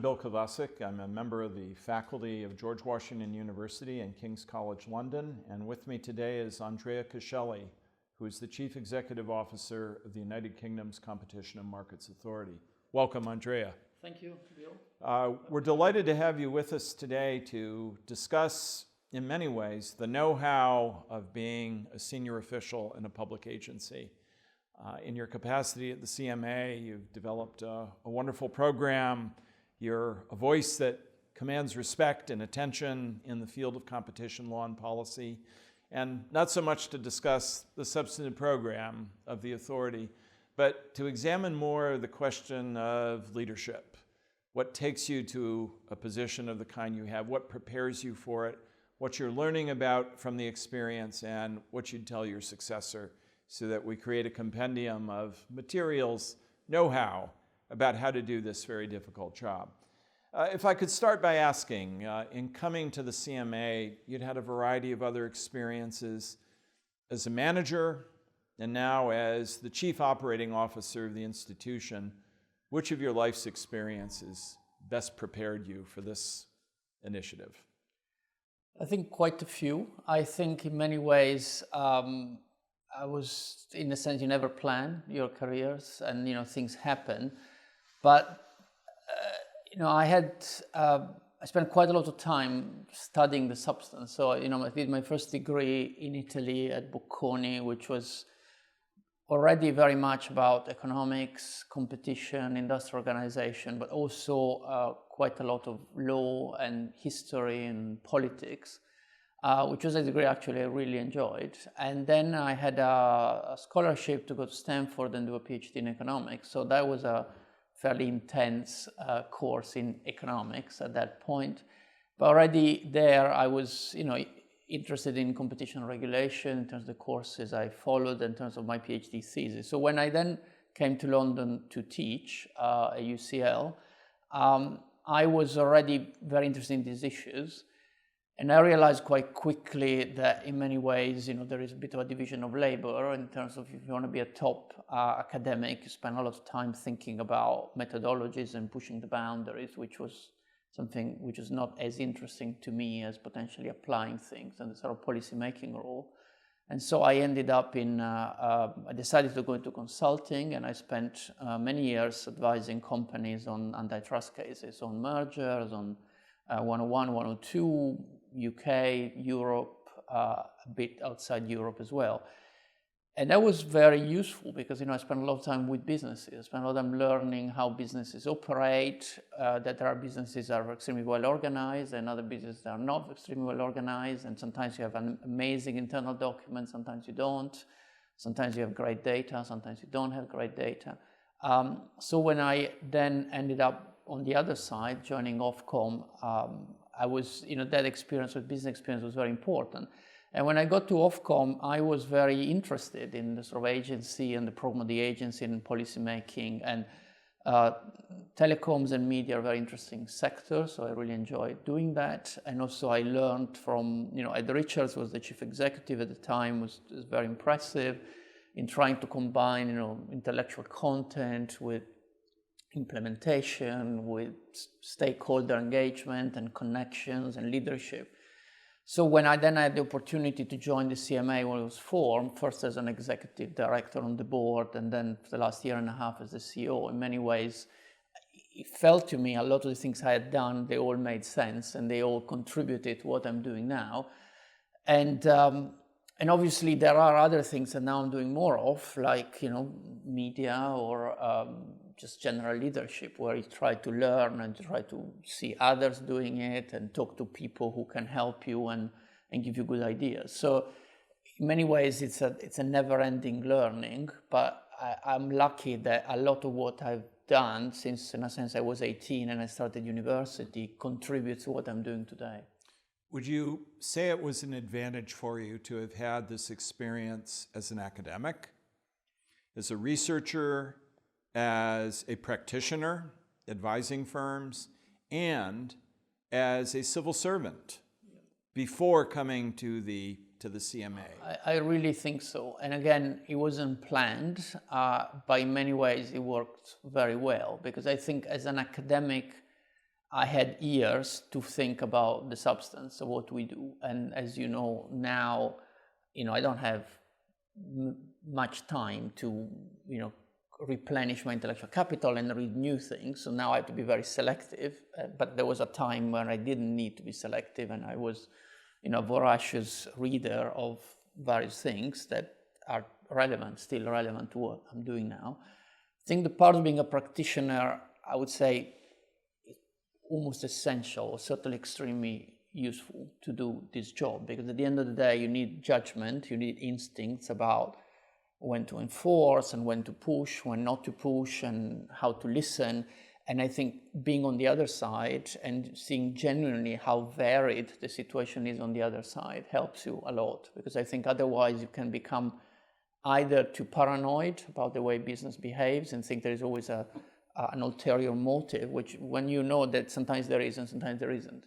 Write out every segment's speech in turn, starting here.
Bill Kovacic. I'm a member of the faculty of George Washington University and King's College London, and with me today is Andrea Coscelli, who is the Chief Executive Officer of the United Kingdom's Competition and Markets Authority. Welcome, Andrea. Thank you, Bill. We're delighted to have you with us today to discuss, in many ways, the know-how of being a senior official in a public agency. In your capacity at the CMA, you've developed a wonderful program. You're a voice that commands respect and attention in the field of competition law and policy, and not so much to discuss the substantive program of the authority, but to examine more the question of leadership. What takes you to a position of the kind you have? What prepares you for it? What you're learning about from the experience, and what you'd tell your successor, so that we create a compendium of materials, know-how about how to do this very difficult job. If I could start by asking, in coming to the CMA, you'd had a variety of other experiences as a manager and now as the Chief Operating Officer of the institution. Which of your life's experiences best prepared you for this initiative? I think quite a few. I think in many ways, I was, in a sense, you never plan your careers, and things happen. But I spent quite a lot of time studying the substance. So I did my first degree in Italy at Bocconi, which was already very much about economics, competition, industrial organization, but also quite a lot of law and history and politics. Which was a degree actually I really enjoyed. And then I had a scholarship to go to Stanford and do a PhD in economics. So that was a fairly intense course in economics at that point. But already there I was, interested in competition regulation in terms of the courses I followed in terms of my PhD thesis. So when I then came to London to teach at UCL, I was already very interested in these issues. And I realized quite quickly that in many ways, there is a bit of a division of labor in terms of if you want to be a top academic, you spend a lot of time thinking about methodologies and pushing the boundaries, which was something which was not as interesting to me as potentially applying things and the sort of policy-making role. And so I ended up I decided to go into consulting, and I spent many years advising companies on antitrust cases, on mergers, on 101, 102, UK, Europe, a bit outside Europe as well. And that was very useful because, I spent a lot of time with businesses. I spent a lot of time learning how businesses operate, that there are businesses that are extremely well organized and other businesses that are not extremely well organized. And sometimes you have an amazing internal document, sometimes you don't. Sometimes you have great data, sometimes you don't have great data. So when I then ended up on the other side, joining Ofcom, I was, that experience with business experience was very important. And when I got to Ofcom, I was very interested in the sort of agency and the program of the agency and policy making. And telecoms and media are very interesting sectors, so I really enjoyed doing that. And also I learned from, Ed Richards was the chief executive at the time, was very impressive in trying to combine, intellectual content with implementation, with stakeholder engagement and connections and leadership. So when I then had the opportunity to join the CMA when it was formed, first as an executive director on the board, and then for the last year and a half as the CEO, in many ways, it felt to me a lot of the things I had done, they all made sense and they all contributed to what I'm doing now. And obviously there are other things that now I'm doing more of, like, media or just general leadership, where you try to learn and try to see others doing it and talk to people who can help you and give you good ideas. So in many ways, it's a never-ending learning, but I'm lucky that a lot of what I've done since, in a sense, I was 18 and I started university contributes to what I'm doing today. Would you say it was an advantage for you to have had this experience as an academic, as a researcher, as a practitioner advising firms, and as a civil servant before coming to the CMA? I really think so. And again, it wasn't planned, but in many ways it worked very well, because I think as an academic, I had years to think about the substance of what we do. And as you know, now, I don't have much time to, replenish my intellectual capital and read new things. So now I have to be very selective. But there was a time when I didn't need to be selective, and I was, a voracious reader of various things that are still relevant to what I'm doing now. I think the part of being a practitioner, I would say, almost essential, or certainly extremely useful to do this job, because at the end of the day, you need judgment, you need instincts about when to enforce and when to push, when not to push, and how to listen. And I think being on the other side and seeing genuinely how varied the situation is on the other side helps you a lot, because I think otherwise you can become either too paranoid about the way business behaves and think there is always an ulterior motive, which when you know that sometimes there is and sometimes there isn't.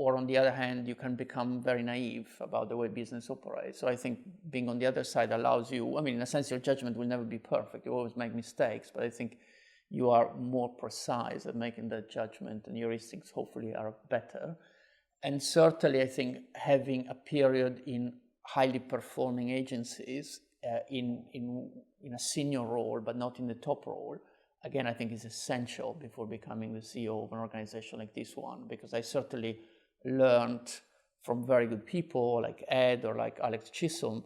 Or on the other hand, you can become very naive about the way business operates. So I think being on the other side allows you, in a sense, your judgment will never be perfect. You always make mistakes, but I think you are more precise at making that judgment, and your instincts hopefully are better. And certainly I think having a period in highly performing agencies in a senior role, but not in the top role, again, I think is essential before becoming the CEO of an organization like this one, because I certainly learned from very good people like Ed or like Alex Chisholm,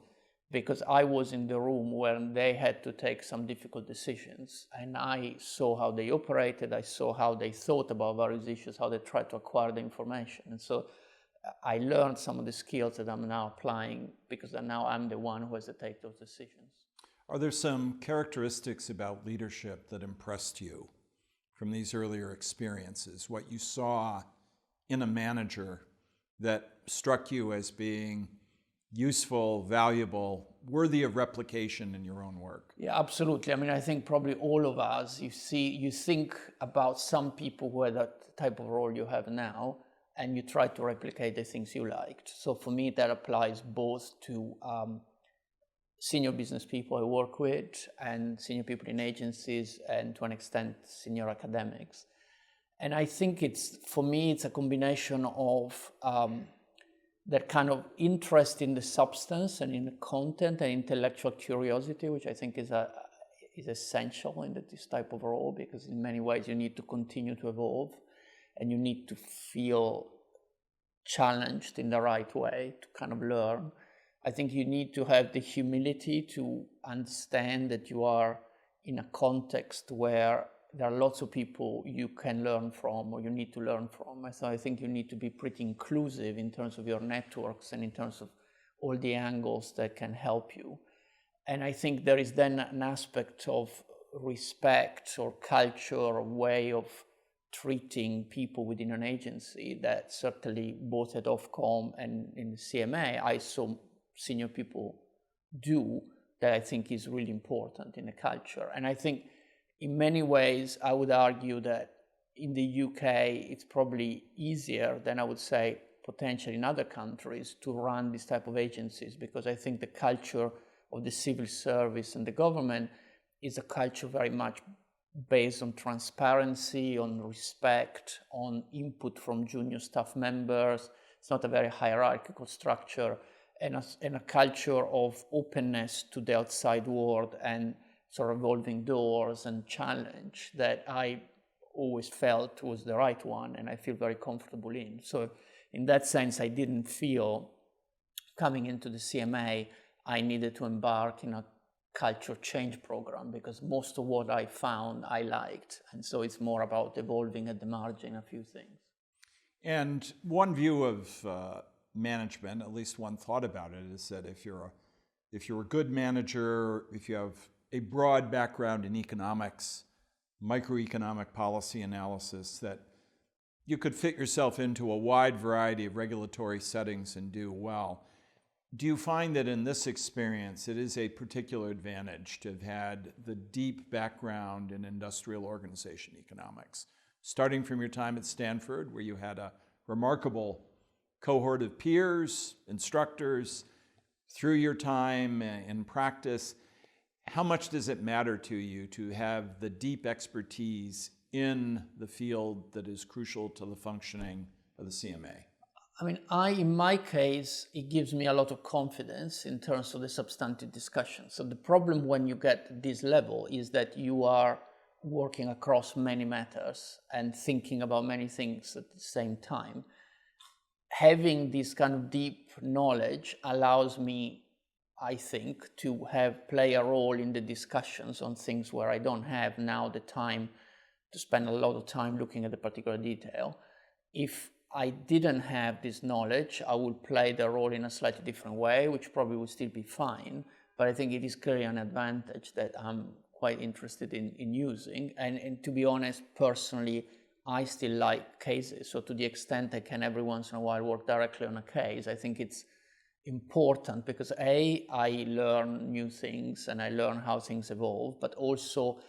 because I was in the room when they had to take some difficult decisions, and I saw how they operated, I saw how they thought about various issues, how they tried to acquire the information. And so I learned some of the skills that I'm now applying, because now I'm the one who has to take those decisions. Are there some characteristics about leadership that impressed you from these earlier experiences? What you saw in a manager that struck you as being useful, valuable, worthy of replication in your own work? Yeah, absolutely. I think probably all of us, you think about some people who had that type of role you have now, and you try to replicate the things you liked. So for me, that applies both to senior business people I work with and senior people in agencies, and to an extent, senior academics. And I think for me, it's a combination of that kind of interest in the substance and in the content and intellectual curiosity, which I think is essential in this type of role, because in many ways you need to continue to evolve and you need to feel challenged in the right way to kind of learn. I think you need to have the humility to understand that you are in a context where there are lots of people you can learn from or you need to learn from. So I think you need to be pretty inclusive in terms of your networks and in terms of all the angles that can help you. And I think there is then an aspect of respect or culture or way of treating people within an agency that certainly both at Ofcom and in the CMA, I saw senior people do, that I think is really important in the culture. And I think in many ways, I would argue that in the UK, it's probably easier than I would say potentially in other countries to run this type of agencies, because I think the culture of the civil service and the government is a culture very much based on transparency, on respect, on input from junior staff members. It's not a very hierarchical structure, and a culture of openness to the outside world and sort of revolving doors and challenge that I always felt was the right one, and I feel very comfortable in. So in that sense, I didn't feel coming into the CMA, I needed to embark in a culture change program, because most of what I found I liked. And so it's more about evolving at the margin a few things. And one view of management, at least one thought about it, is that if you're a good manager, if you have a broad background in economics, microeconomic policy analysis, that you could fit yourself into a wide variety of regulatory settings and do well. Do you find that in this experience, it is a particular advantage to have had the deep background in industrial organization economics, starting from your time at Stanford, where you had a remarkable cohort of peers, instructors, through your time in practice? How much does it matter to you to have the deep expertise in the field that is crucial to the functioning of the CMA? I mean, in my case, it gives me a lot of confidence in terms of the substantive discussion. So the problem when you get to this level is that you are working across many matters and thinking about many things at the same time. Having this kind of deep knowledge allows me, I think, to play a role in the discussions on things where I don't have now the time to spend a lot of time looking at the particular detail. If I didn't have this knowledge, I would play the role in a slightly different way, which probably would still be fine. But I think it is clearly an advantage that I'm quite interested in using. And to be honest, personally, I still like cases. So to the extent I can every once in a while work directly on a case, I think it's important because I learn new things and I learn how things evolve, but also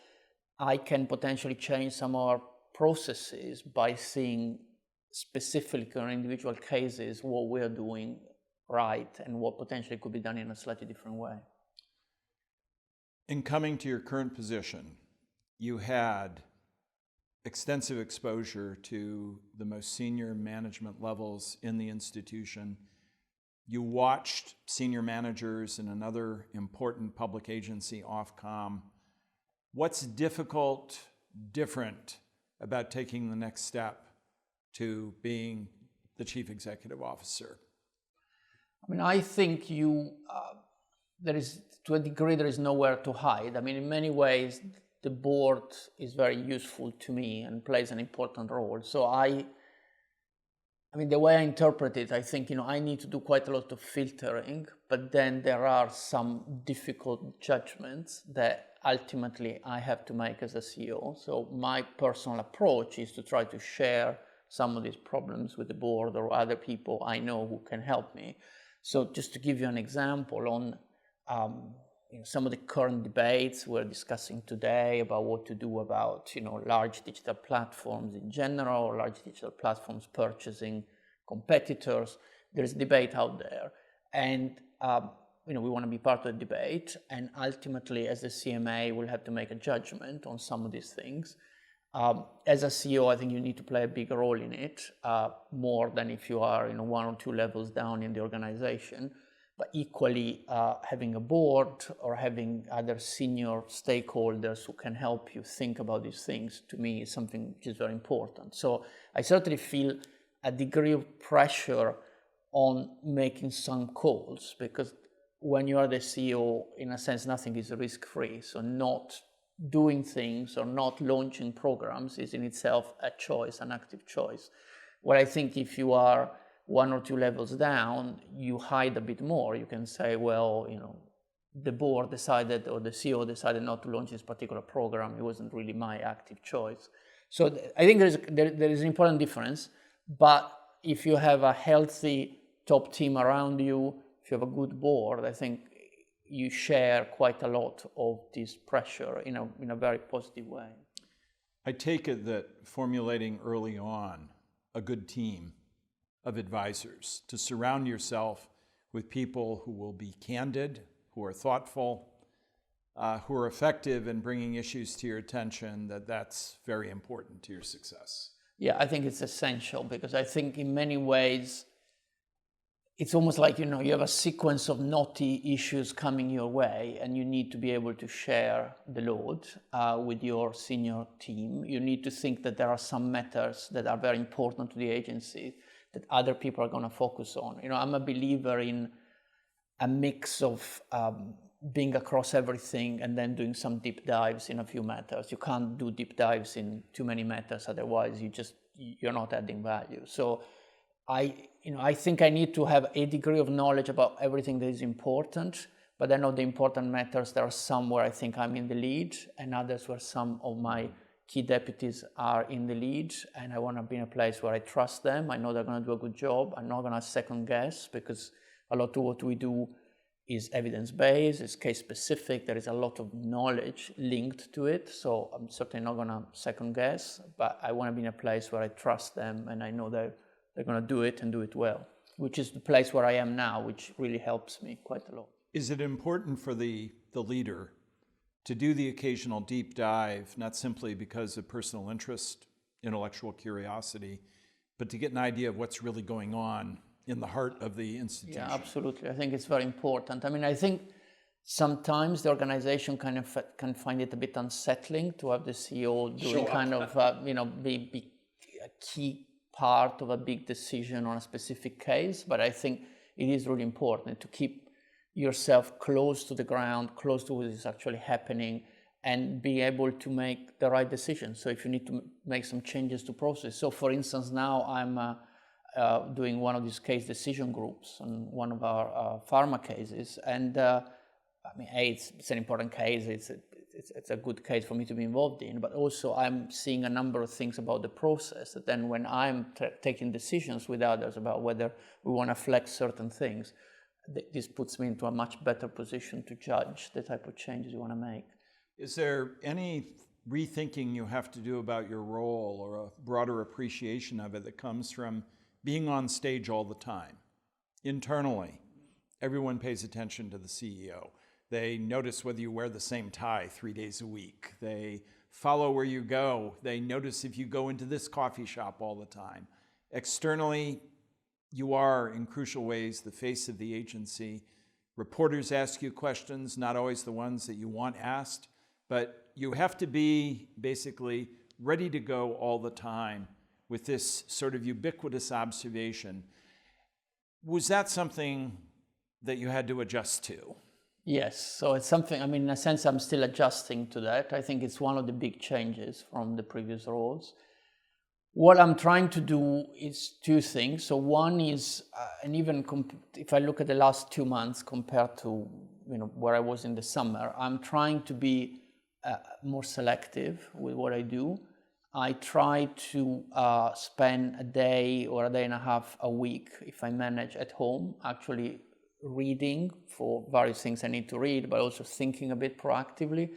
I can potentially change some of our processes by seeing specifically on individual cases what we're doing right and what potentially could be done in a slightly different way. In coming to your current position, you had extensive exposure to the most senior management levels in the institution. You watched senior managers in another important public agency, Ofcom. What's different about taking the next step to being the chief executive officer? I mean, I think there is, to a degree, there is nowhere to hide. I mean, in many ways, the board is very useful to me and plays an important role. So I mean, the way I interpret it, I think, I need to do quite a lot of filtering, but then there are some difficult judgments that ultimately I have to make as a CEO. So my personal approach is to try to share some of these problems with the board or other people I know who can help me. So just to give you an example on some of the current debates we're discussing today about what to do about large digital platforms in general, or large digital platforms purchasing competitors. There's debate out there, and we want to be part of the debate. And ultimately, as the CMA, we'll have to make a judgment on some of these things. As a CEO, I think you need to play a bigger role in it, more than if you are one or two levels down in the organization. But equally, having a board or having other senior stakeholders who can help you think about these things, to me, is something which is very important. So I certainly feel a degree of pressure on making some calls, because when you are the CEO, in a sense, nothing is risk-free. So not doing things or not launching programs is in itself a choice, an active choice. Where I think if you are one or two levels down, you hide a bit more. You can say, well, the board decided or the CEO decided not to launch this particular program. It wasn't really my active choice. So I think there is an important difference. But if you have a healthy top team around you, if you have a good board, I think you share quite a lot of this pressure in a very positive way. I take it that formulating early on a good team of advisors, to surround yourself with people who will be candid, who are thoughtful, who are effective in bringing issues to your attention, that's very important to your success. Yeah, I think it's essential, because I think in many ways, it's almost like, you have a sequence of knotty issues coming your way, and you need to be able to share the load with your senior team. You need to think that there are some matters that are very important to the agency that other people are going to focus on. I'm a believer in a mix of being across everything and then doing some deep dives in a few matters. You can't do deep dives in too many matters, otherwise you're not adding value. So I think I need to have a degree of knowledge about everything that is important, but I know the important matters, there are some where I think I'm in the lead, and others where some of my key deputies are in the lead, and I want to be in a place where I trust them. I know they're going to do a good job. I'm not going to second guess, because a lot of what we do is evidence-based, it's case-specific. There is a lot of knowledge linked to it, so I'm certainly not going to second guess, but I want to be in a place where I trust them and I know they're going to do it and do it well, which is the place where I am now, which really helps me quite a lot. Is it important for the leader to do the occasional deep dive, not simply because of personal interest, intellectual curiosity, but to get an idea of what's really going on in the heart of the institution. Yeah, absolutely. I think it's very important. I mean, I think sometimes the organization can find it a bit unsettling to have the CEO doing be a key part of a big decision on a specific case. But I think it is really important to keep yourself close to the ground, close to what is actually happening, and be able to make the right decision. So if you need to make some changes to process. So for instance, now I'm doing one of these case decision groups on one of our pharma cases. And it's an important case. It's a good case for me to be involved in, but also I'm seeing a number of things about the process that then when I'm taking decisions with others about whether we want to flex certain things, this puts me into a much better position to judge the type of changes you want to make. Is there any rethinking you have to do about your role or a broader appreciation of it that comes from being on stage all the time? Internally, everyone pays attention to the CEO. They notice whether you wear the same tie 3 days a week. They follow where you go. They notice if you go into this coffee shop all the time. Externally, you are, in crucial ways, the face of the agency. Reporters ask you questions, not always the ones that you want asked, but you have to be basically ready to go all the time with this sort of ubiquitous observation. Was that something that you had to adjust to? Yes, so it's something, I mean, in a sense, I'm still adjusting to that. I think it's one of the big changes from the previous roles. What I'm trying to do is two things. So one is, and even if I look at the last 2 months compared to where I was in the summer, I'm trying to be more selective with what I do. I try to spend a day or a day and a half a week, if I manage, at home, actually reading for various things I need to read, but also thinking a bit proactively,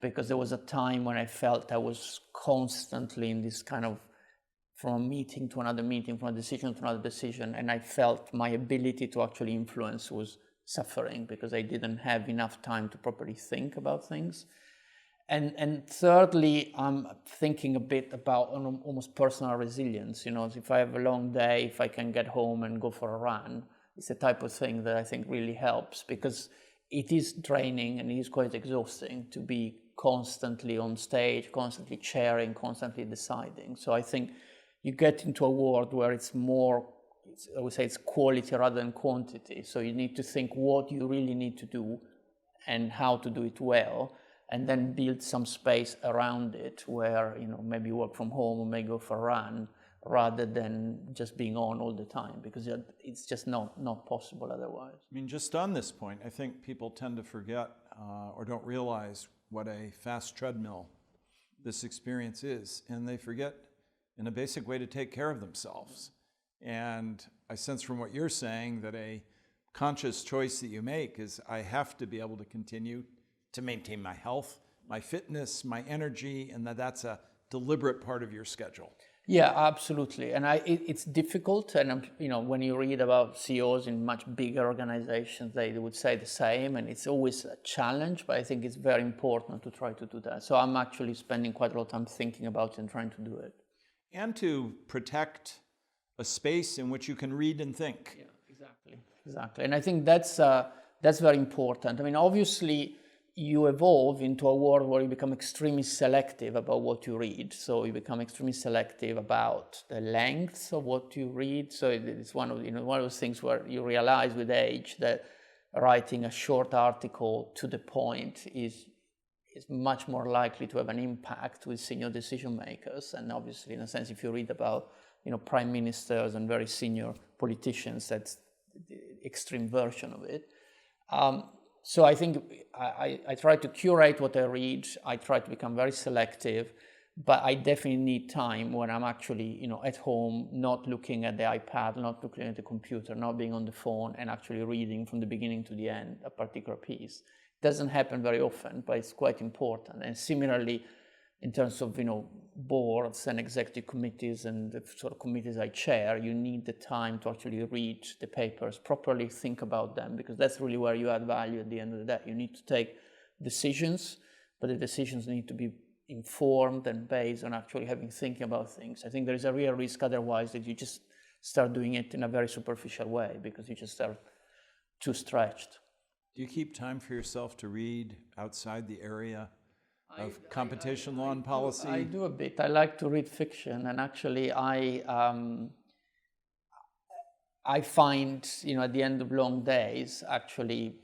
because there was a time when I felt I was constantly in this kind of from a meeting to another meeting, from a decision to another decision, and I felt my ability to actually influence was suffering because I didn't have enough time to properly think about things. And thirdly, I'm thinking a bit about almost personal resilience. If I have a long day, if I can get home and go for a run, it's the type of thing that I think really helps, because it is draining and it is quite exhausting to be constantly on stage, constantly chairing, constantly deciding. So I think you get into a world where it's more, I would say it's quality rather than quantity. So you need to think what you really need to do and how to do it well, and then build some space around it where, maybe you work from home or maybe go for a run, rather than just being on all the time, because it's just not possible otherwise. I mean, just on this point, I think people tend to forget or don't realize what a fast treadmill this experience is, and they forget in a basic way to take care of themselves. And I sense from what you're saying that a conscious choice that you make is, I have to be able to continue to maintain my health, my fitness, my energy, and that's a deliberate part of your schedule. Yeah, absolutely. And it's difficult. And, when you read about CEOs in much bigger organizations, they would say the same. And it's always a challenge, but I think it's very important to try to do that. So I'm actually spending quite a lot of time thinking about it and trying to do it. And to protect a space in which you can read and think. Yeah, exactly. And I think that's very important. I mean, obviously, you evolve into a world where you become extremely selective about what you read. So you become extremely selective about the length of what you read. So it's one of those things where you realize with age that writing a short article to the point is much more likely to have an impact with senior decision makers. And obviously, in a sense, if you read about prime ministers and very senior politicians, that's the extreme version of it. So I think I try to curate what I read. I try to become very selective, but I definitely need time when I'm actually, at home, not looking at the iPad, not looking at the computer, not being on the phone, and actually reading from the beginning to the end a particular piece. It doesn't happen very often, but it's quite important. And similarly, in terms of, boards and executive committees and the sort of committees I chair, you need the time to actually read the papers, properly think about them, because that's really where you add value at the end of the day. You need to take decisions, but the decisions need to be informed and based on actually having thinking about things. I think there is a real risk otherwise that you just start doing it in a very superficial way because you just start too stretched. Do you keep time for yourself to read outside the area of competition law and policy? I do a bit. I like to read fiction, and actually I find, at the end of long days, actually,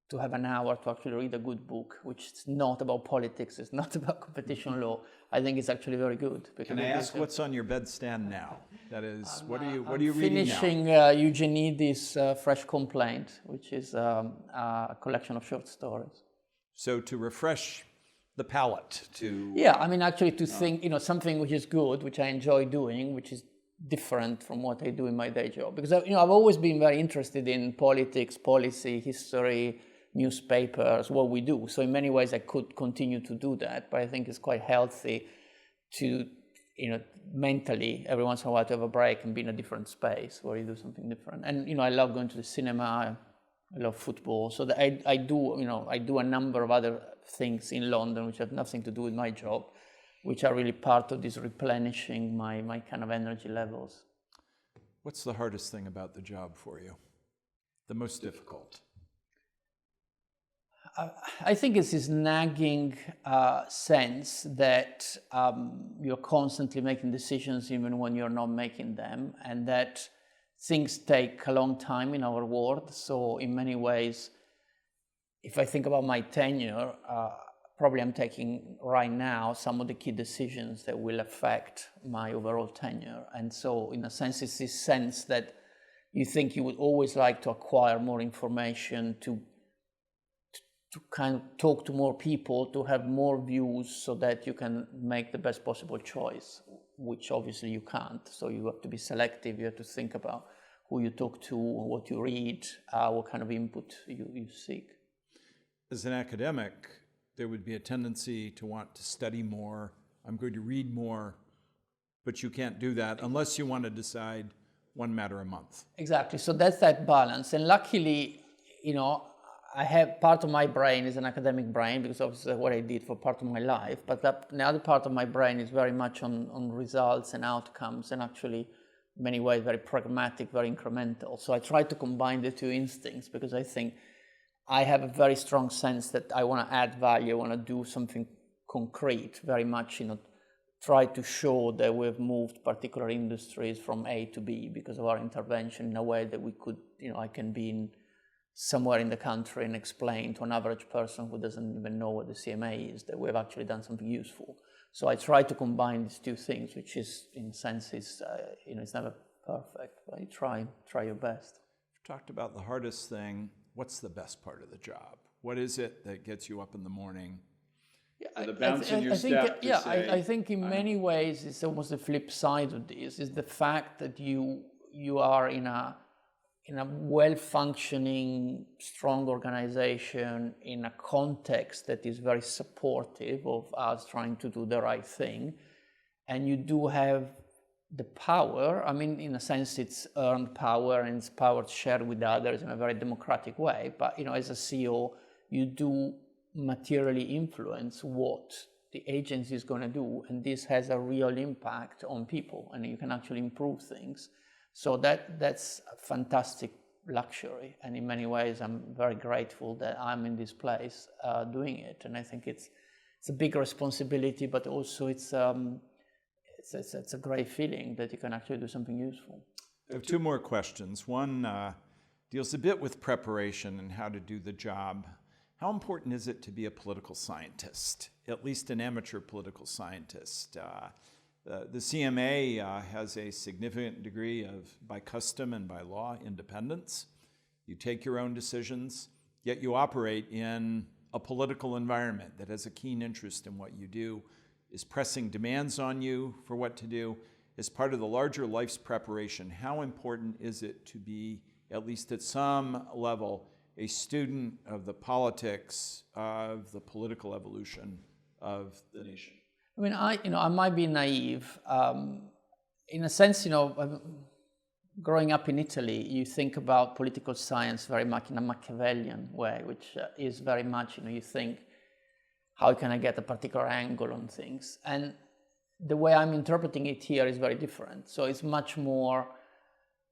to have an hour to actually read a good book, which is not about politics, it's not about competition law, I think it's actually very good. Can I ask what's on your bedstand now? That is, what are you reading now? Finishing Eugenides' Fresh Complaint, which is a collection of short stories. So to refresh the palate, to... Yeah, I mean, actually to think, something which is good, which I enjoy doing, which is different from what I do in my day job. Because, I've always been very interested in politics, policy, history, newspapers, what we do. So in many ways I could continue to do that, but I think it's quite healthy to, mentally, every once in a while to have a break and be in a different space where you do something different. And, I love going to the cinema, I love football. So that I do a number of other things in London which have nothing to do with my job, which are really part of this replenishing my kind of energy levels. What's the hardest thing about the job for you? The most difficult? I think it's this nagging sense that you're constantly making decisions even when you're not making them, and that things take a long time in our world. So in many ways, if I think about my tenure, probably I'm taking right now some of the key decisions that will affect my overall tenure. And so in a sense, it's this sense that you think you would always like to acquire more information, to kind of talk to more people, to have more views so that you can make the best possible choice, which obviously you can't. So you have to be selective, you have to think about who you talk to, what you read, what kind of input you seek. As an academic, there would be a tendency to want to study more. I'm going to read more, but you can't do that unless you want to decide one matter a month. Exactly. So that's that balance. And luckily, I have part of my brain is an academic brain because obviously that's what I did for part of my life. But the other part of my brain is very much on results and outcomes, and actually, in many ways, very pragmatic, very incremental. So I try to combine the two instincts because I think I have a very strong sense that I want to add value, I want to do something concrete, very much, try to show that we've moved particular industries from A to B because of our intervention in a way that we could, I can be somewhere in the country and explain to an average person who doesn't even know what the CMA is that we've actually done something useful. So I try to combine these two things, which is, in a sense, it's never perfect, but you try your best. You've talked about the hardest thing. What's the best part of the job? What is it that gets you up in the morning? The bounce in your step to say, I think in many ways it's almost the flip side of this, is the fact that you are in a well-functioning, strong organization in a context that is very supportive of us trying to do the right thing. And you do have the power, in a sense it's earned power and it's power shared with others in a very democratic way. But, as a CEO, you do materially influence what the agency is going to do. And this has a real impact on people and you can actually improve things. So that's a fantastic luxury, and in many ways I'm very grateful that I'm in this place doing it. And I think it's a big responsibility, but also it's a great feeling that you can actually do something useful. I have two more questions. One deals a bit with preparation and how to do the job. How important is it to be a political scientist, at least an amateur political scientist? The CMA has a significant degree of, by custom and by law, independence. You take your own decisions, yet you operate in a political environment that has a keen interest in what you do, is pressing demands on you for what to do. As part of the larger life's preparation, how important is it to be, at least at some level, a student of the politics, of the political evolution of the nation? I might be naive. In a sense, growing up in Italy, you think about political science very much in a Machiavellian way, which is very much, you think how can I get a particular angle on things? And the way I'm interpreting it here is very different. So it's much more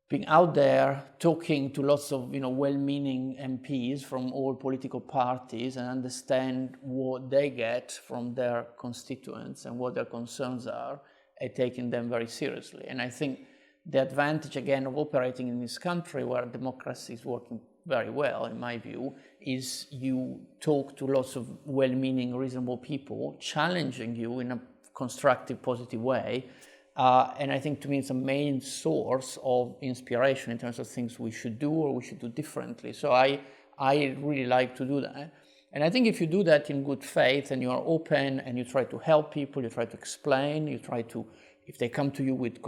being out there, talking to lots of well-meaning MPs from all political parties and understand what they get from their constituents and what their concerns are, and taking them very seriously. And I think the advantage, again, of operating in this country where democracy is working very well, in my view, is you talk to lots of well-meaning, reasonable people, challenging you in a constructive, positive way. And I think to me it's a main source of inspiration in terms of things we should do or we should do differently. So I really like to do that. And I think if you do that in good faith and you are open and you try to help people, you try to explain, you try to, if they come to you with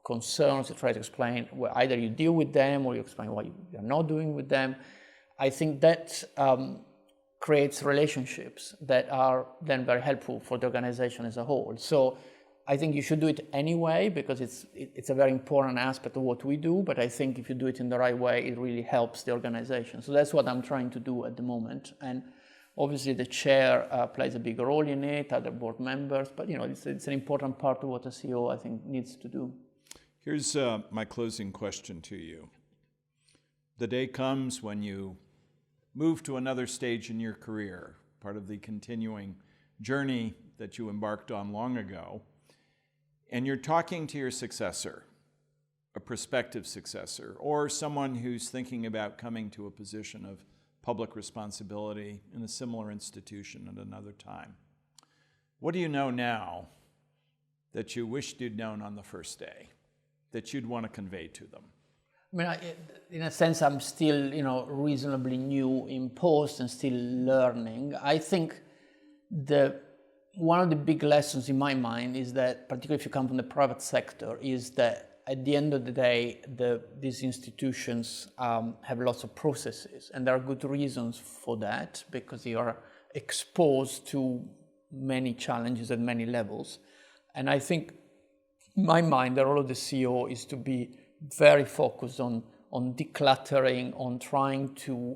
concerns, you try to explain, well, either you deal with them or you explain what you're not doing with them. I think that creates relationships that are then very helpful for the organization as a whole. So I think you should do it anyway because it's a very important aspect of what we do, but I think if you do it in the right way, it really helps the organization. So that's what I'm trying to do at the moment. And obviously the chair plays a big role in it, other board members, but it's an important part of what a CEO I think needs to do. Here's my closing question to you. The day comes when you move to another stage in your career, part of the continuing journey that you embarked on long ago, and you're talking to your successor, a prospective successor, or someone who's thinking about coming to a position of public responsibility in a similar institution at another time. What do you know now that you wished you'd known on the first day, that you'd want to convey to them? I mean, in a sense, I'm still, reasonably new in post and still learning. I think one of the big lessons in my mind is that, particularly if you come from the private sector, is that at the end of the day, these institutions have lots of processes, and there are good reasons for that because you are exposed to many challenges at many levels. And I think, in my mind, the role of the CEO is to be very focused on decluttering, on trying to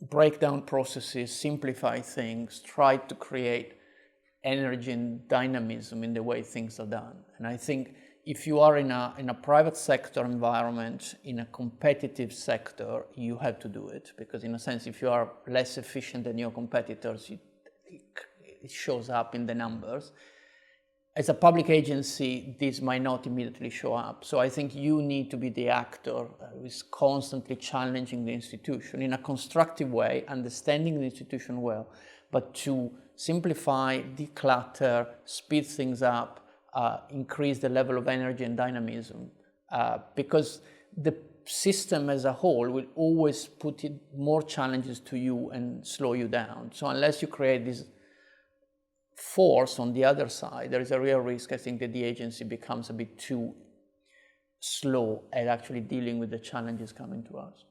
break down processes, simplify things, try to create energy and dynamism in the way things are done. And I think if you are in a private sector environment, in a competitive sector, you have to do it. Because in a sense, if you are less efficient than your competitors, it shows up in the numbers. As a public agency, this might not immediately show up. So I think you need to be the actor who is constantly challenging the institution in a constructive way, understanding the institution well, but to simplify, declutter, speed things up, increase the level of energy and dynamism, because the system as a whole will always put more challenges to you and slow you down. So unless you create this force on the other side, there is a real risk, I think, that the agency becomes a bit too slow at actually dealing with the challenges coming to us.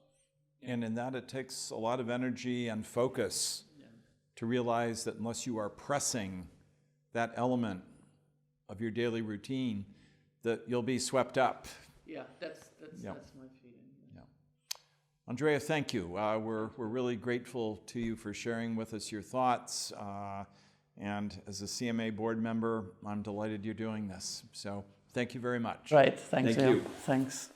And in that, it takes a lot of energy and focus to realize that unless you are pressing that element of your daily routine, that you'll be swept up. Yeah, that's my feeling. Yeah. Andrea, thank you. We're really grateful to you for sharing with us your thoughts. And as a CMA board member, I'm delighted you're doing this. So thank you very much. Right, thanks. Thank you. Thanks.